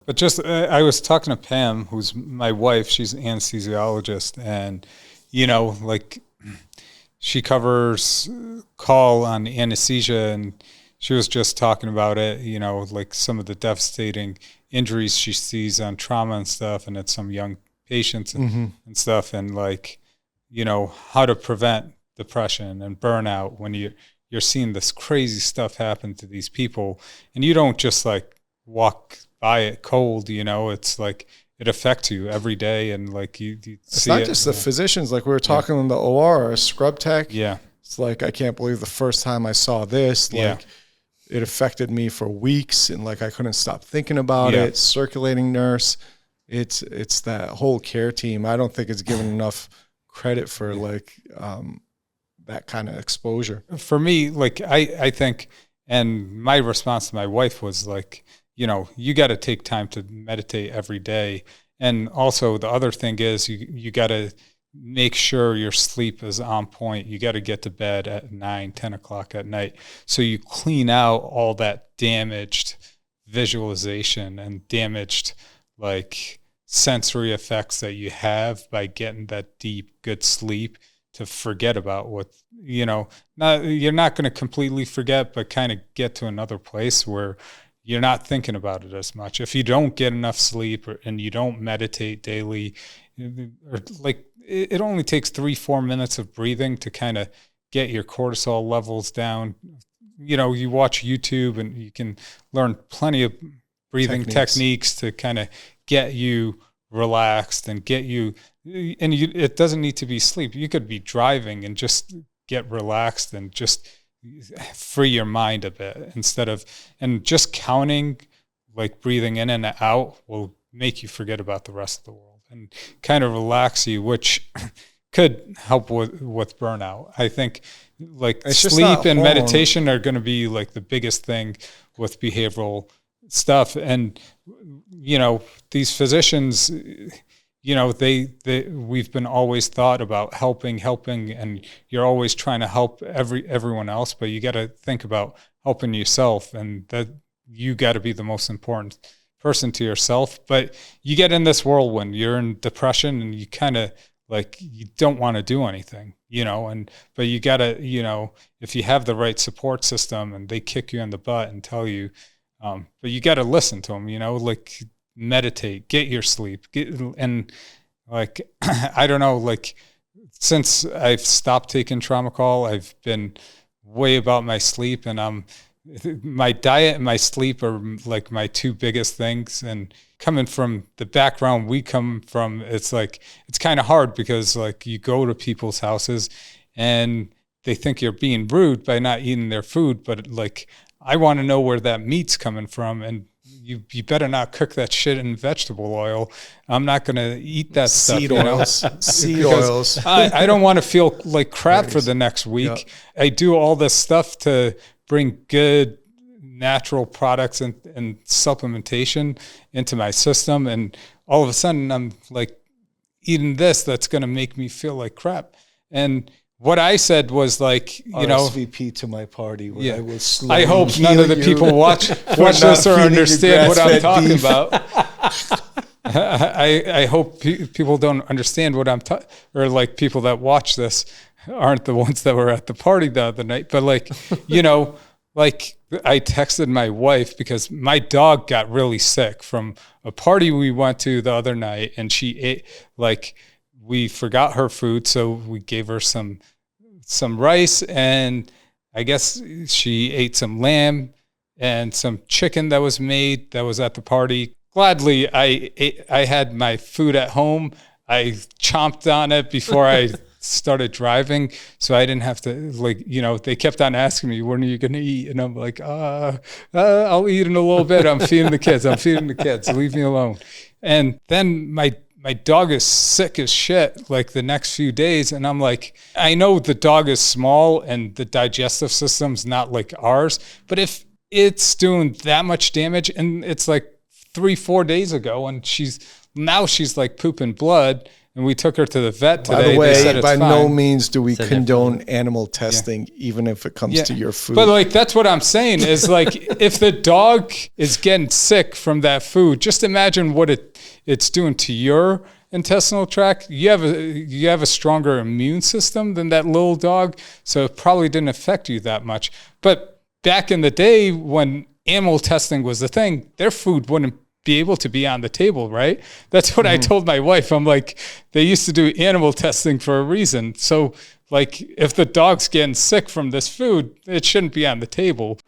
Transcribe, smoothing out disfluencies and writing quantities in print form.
But just, I was talking to Pam, who's my wife. She's an anesthesiologist, and like she covers call on anesthesia, and she was just talking about it. Like some of the devastating injuries she sees on trauma and stuff, and it's some young patients and stuff, and like how to prevent depression and burnout when you're seeing this crazy stuff happen to these people, and you don't just like walk by it cold. It's like it affects you every day, and like you it's see not it, just the physicians. Like we were talking in the OR, a scrub tech. Yeah, it's like I can't believe the first time I saw this. Like it affected me for weeks, and like I couldn't stop thinking about it. Circulating nurse, it's that whole care team. I don't think it's given enough credit for like that kind of exposure. For me, like I think, and my response to my wife was like, you got to take time to meditate every day. And also the other thing is you got to make sure your sleep is on point. You got to get to bed at 9-10 o'clock at night. So you clean out all that damaged visualization and damaged like sensory effects that you have by getting that deep, good sleep, to forget about what, you're not going to completely forget, but kind of get to another place where you're not thinking about it as much. If you don't get enough sleep and you don't meditate daily, or like it only takes 3-4 minutes of breathing to kind of get your cortisol levels down. You watch YouTube and you can learn plenty of breathing techniques to kind of get you relaxed and get you, and it doesn't need to be sleep. You could be driving and just get relaxed and just free your mind a bit and just counting, like breathing in and out, will make you forget about the rest of the world and kind of relax you, which could help with burnout. I think like sleep and meditation are going to be like the biggest thing with behavioral stuff. And, these physicians, we've been always thought about helping, and you're always trying to help everyone else, but you got to think about helping yourself, and that you got to be the most important person to yourself. But you get in this whirlwind, you're in depression, and you kind of like, you don't want to do anything, but you got to, if you have the right support system and they kick you in the butt and tell you, but you got to listen to them, like meditate, get your sleep, and like, I don't know, like since I've stopped taking trauma call, I've been way about my sleep, and my diet and my sleep are like my two biggest things. And coming from the background we come from, it's like, it's kind of hard because like you go to people's houses and they think you're being rude by not eating their food, but like, I want to know where that meat's coming from, and you better not cook that shit in vegetable oil. I'm not going to eat that seed stuff. Seed oils. I don't want to feel like crap for the next week. Yep. I do all this stuff to bring good natural products and supplementation into my system, and all of a sudden I'm like eating this that's going to make me feel like crap. And what I said was like, RSVP to my party where I will I hope none of the people watch this or understand what I'm talking about. I hope people don't understand what I'm talking, or like people that watch this aren't the ones that were at the party the other night. But like, like I texted my wife because my dog got really sick from a party we went to the other night, and she ate, like, we forgot her food, so we gave her some rice, and I guess she ate some lamb and some chicken that was made that was at the party. Gladly, I had my food at home. I chomped on it before I started driving, so I didn't have to, like, they kept on asking me, when are you going to eat? And I'm like, I'll eat in a little bit. I'm feeding the kids. Leave me alone. And then my dog is sick as shit like the next few days. And I'm like, I know the dog is small and the digestive system's not like ours, but if it's doing that much damage, and it's like 3-4 days ago, and she's like pooping blood, and we took her to the vet today. By the They way, said it's by fine. no means do we condone animal testing, even if it comes to your food. But like, that's what I'm saying is like, if the dog is getting sick from that food, just imagine what it's doing to your intestinal tract. You have a stronger immune system than that little dog, so it probably didn't affect you that much. But back in the day when animal testing was the thing, their food wouldn't be able to be on the table, right? That's what I told my wife. I'm like, they used to do animal testing for a reason. So like, if the dog's getting sick from this food, it shouldn't be on the table.